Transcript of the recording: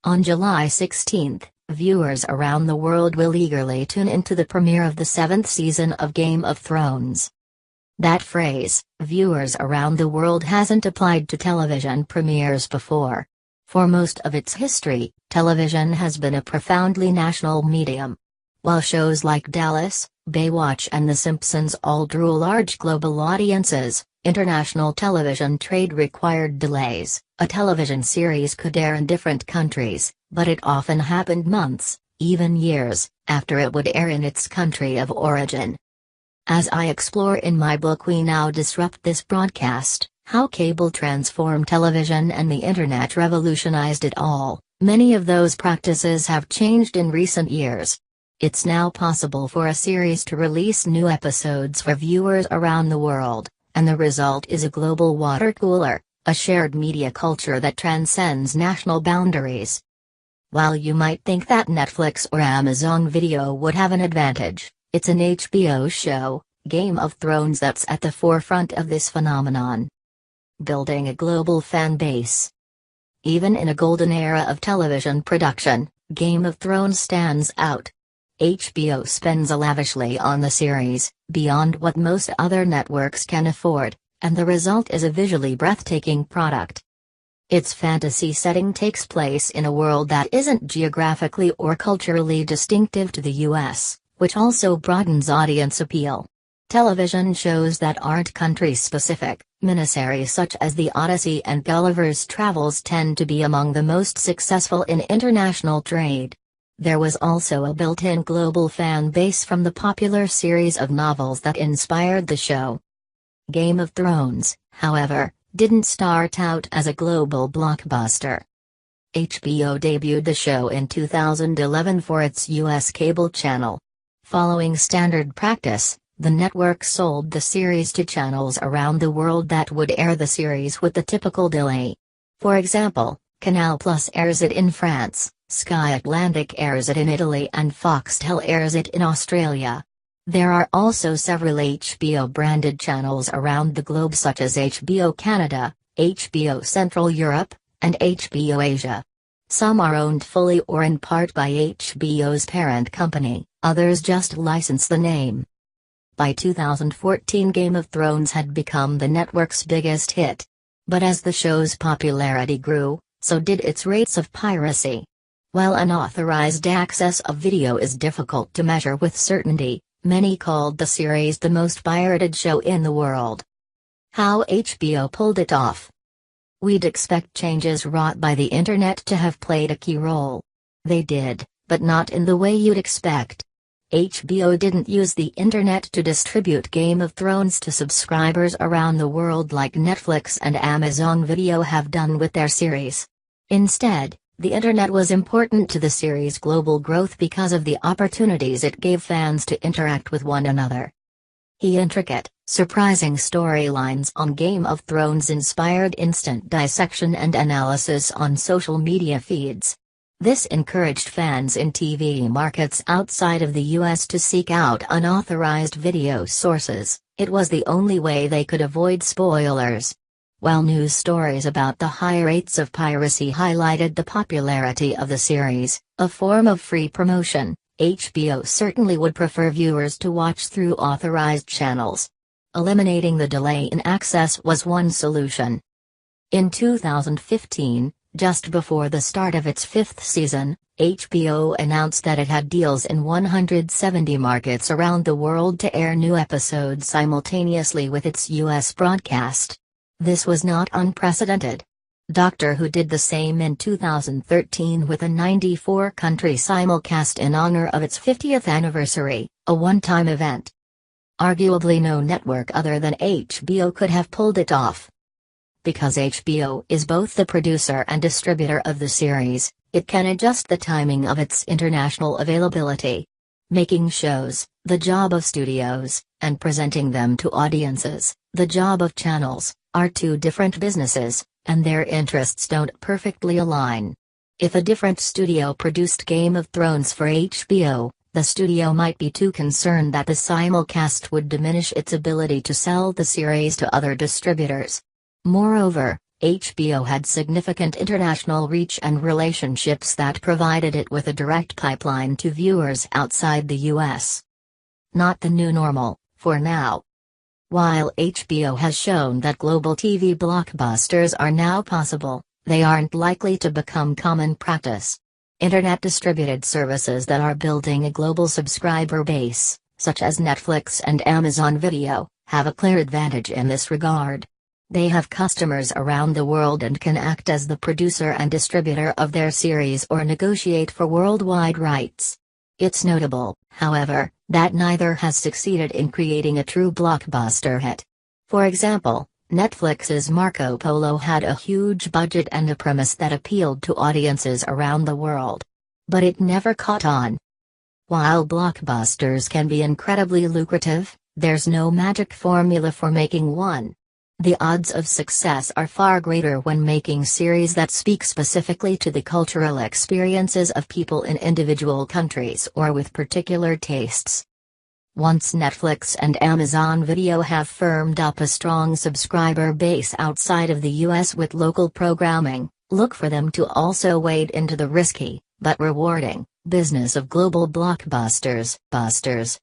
On July 16, viewers around the world will eagerly tune into the premiere of the 7th season of Game of Thrones. That phrase, viewers around the world, hasn't applied to television premieres before. For most of its history, television has been a profoundly national medium. While shows like Dallas, Baywatch and The Simpsons all drew large global audiences, international television trade required delays. A television series could air in different countries, but it often happened months, even years, after it would air in its country of origin. As I explore in my book We Now Disrupt This Broadcast, How Cable Transformed Television and the Internet Revolutionized It All, many of those practices have changed in recent years. It's now possible for a series to release new episodes for viewers around the world, and the result is a global watercooler, a shared media culture that transcends national boundaries. While you might think that Netflix or Amazon Video would have an advantage, it's an HBO show, Game of Thrones, that's at the forefront of this phenomenon. Building a global fan base. Even in a golden era of television production, Game of Thrones stands out. HBO spends lavishly on the series, beyond what most other networks can afford, and the result is a visually breathtaking product. Its fantasy setting takes place in a world that isn't geographically or culturally distinctive to the US, which also broadens audience appeal. Television shows that aren't country-specific, miniseries such as the Odyssey and Gulliver's Travels tend to be among the most successful in international trade. There was also a built-in global fan base from the popular series of novels that inspired the show. Game of Thrones, however, didn't start out as a global blockbuster. HBO debuted the show in 2011 for its US cable channel. Following standard practice, the network sold the series to channels around the world that would air the series with the typical delay. For example, Canal Plus airs it in France, Sky Atlantic airs it in Italy, and Foxtel airs it in Australia. There are also several HBO-branded channels around the globe such as HBO Canada, HBO Central Europe, and HBO Asia. Some are owned fully or in part by HBO's parent company, others just license the name. By 2014, Game of Thrones had become the network's biggest hit. But as the show's popularity grew, so did its rates of piracy. While unauthorized access of video is difficult to measure with certainty, many called the series the most pirated show in the world. How HBO pulled it off. We'd expect changes wrought by the internet to have played a key role. They did, but not in the way you'd expect. HBO didn't use the internet to distribute Game of Thrones to subscribers around the world like Netflix and Amazon Video have done with their series. Instead, the internet was important to the series' global growth because of the opportunities it gave fans to interact with one another. Intricate, surprising storylines on Game of Thrones inspired instant dissection and analysis on social media feeds. This encouraged fans in TV markets outside of the US to seek out unauthorized video sources. It was the only way they could avoid spoilers. While news stories about the high rates of piracy highlighted the popularity of the series, a form of free promotion, HBO certainly would prefer viewers to watch through authorized channels. Eliminating the delay in access was one solution. In 2015, just before the start of its 5th season, HBO announced that it had deals in 170 markets around the world to air new episodes simultaneously with its US broadcast. This was not unprecedented. Doctor Who did the same in 2013 with a 94-country simulcast in honor of its 50th anniversary, a one-time event. Arguably no network other than HBO could have pulled it off. Because HBO is both the producer and distributor of the series, it can adjust the timing of its international availability. Making shows, the job of studios, and presenting them to audiences, the job of channels, are two different businesses, and their interests don't perfectly align. If a different studio produced Game of Thrones for HBO, the studio might be too concerned that the simulcast would diminish its ability to sell the series to other distributors. Moreover, HBO had significant international reach and relationships that provided it with a direct pipeline to viewers outside the US. Not the new normal, for now. While HBO has shown that global TV blockbusters are now possible, they aren't likely to become common practice. Internet distributed services that are building a global subscriber base, such as Netflix and Amazon Video, have a clear advantage in this regard. They have customers around the world and can act as the producer and distributor of their series or negotiate for worldwide rights. It's notable, however, that neither has succeeded in creating a true blockbuster hit. For example, Netflix's Marco Polo had a huge budget and a premise that appealed to audiences around the world. But it never caught on. While blockbusters can be incredibly lucrative, there's no magic formula for making one. The odds of success are far greater when making series that speak specifically to the cultural experiences of people in individual countries or with particular tastes. Once Netflix and Amazon Video have firmed up a strong subscriber base outside of the US with local programming, look for them to also wade into the risky, but rewarding, business of global blockbusters.